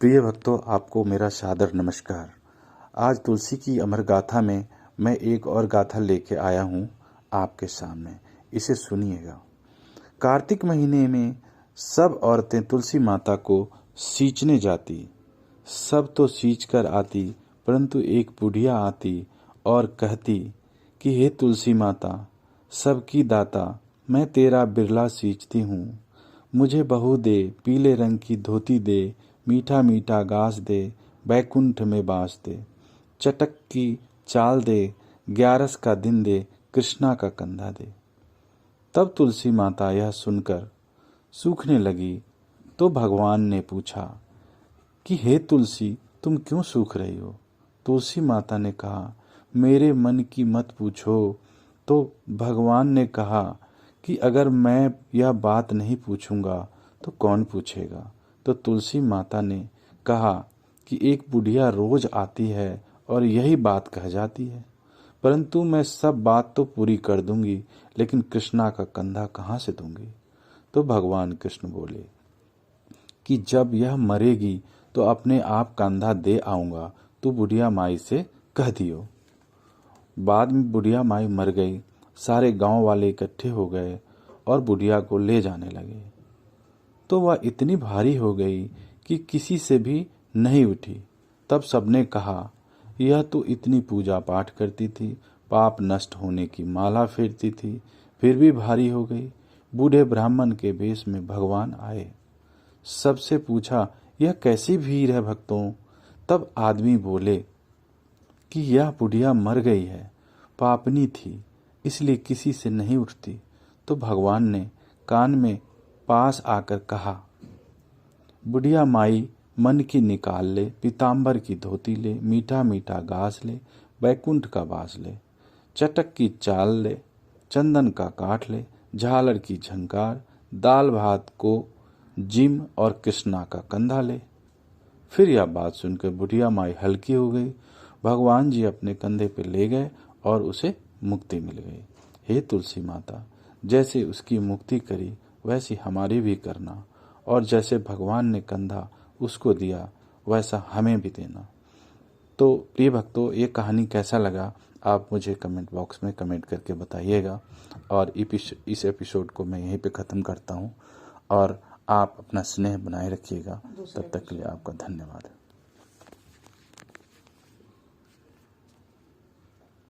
प्रिय भक्तों, आपको मेरा सादर नमस्कार। आज तुलसी की अमर गाथा में मैं एक और गाथा लेके आया हूँ आपके सामने। इसे सुनिएगा। कार्तिक महीने में सब औरतें तुलसी माता को सींचने जाती। सब तो सींच कर आती, परंतु एक बुढ़िया आती और कहती कि हे तुलसी माता, सबकी दाता, मैं तेरा बिरला सींचती हूँ। मुझे बहू दे, पीले रंग की धोती दे, मीठा मीठा घास दे, बैकुंठ में बास दे। चटक की चाल दे, ग्यारस का दिन दे, कृष्णा का कंधा दे। तब तुलसी माता यह सुनकर सूखने लगी तो भगवान ने पूछा कि हे तुलसी, तुम क्यों सूख रही हो? तुलसी माता ने कहा, मेरे मन की मत पूछो। तो भगवान ने कहा कि अगर मैं यह बात नहीं पूछूंगा तो कौन पूछेगा? तो तुलसी माता ने कहा कि एक बुढ़िया रोज आती है और यही बात कह जाती है, परंतु मैं सब बात तो पूरी कर दूंगी, लेकिन कृष्णा का कंधा कहाँ से दूंगी? तो भगवान कृष्ण बोले कि जब यह मरेगी तो अपने आप कंधा दे आऊंगा, तो बुढ़िया माई से कह दियो। बाद में बुढ़िया माई मर गई। सारे गांव वाले इकट्ठे हो गए और बुढ़िया को ले जाने लगे। तो वह इतनी भारी हो गई कि किसी से भी नहीं उठी। तब सबने कहा, यह तो इतनी पूजा पाठ करती थी, पाप नष्ट होने की माला फेरती थी, फिर भी भारी हो गई। बूढ़े ब्राह्मण के वेश में भगवान आए। सबसे पूछा, यह कैसी भीड़ है भक्तों? तब आदमी बोले कि यह बुढ़िया मर गई है, पापनी थी, इसलिए किसी से नहीं उठती। तो भगवान ने कान में पास आकर कहा, बुढ़िया माई मन की निकाल ले, पीताम्बर की धोती ले, मीठा मीठा घास ले, बैकुंठ का बास ले। चटक की चाल ले, चंदन का काठ ले, झालर की झंकार, दाल भात को जिम और कृष्णा का कंधा ले। फिर यह बात सुनकर बुढ़िया माई हल्की हो गई। भगवान जी अपने कंधे पे ले गए और उसे मुक्ति मिल गई। हे तुलसी माता, जैसे उसकी मुक्ति करी वैसी हमारी भी करना, और जैसे भगवान ने कंधा उसको दिया वैसा हमें भी देना। तो प्रिय भक्तों, ये कहानी कैसा लगा आप मुझे कमेंट बॉक्स में कमेंट करके बताइएगा। और इस एपिसोड को मैं यहीं पे ख़त्म करता हूँ और आप अपना स्नेह बनाए रखिएगा। तब तक के लिए आपका धन्यवाद।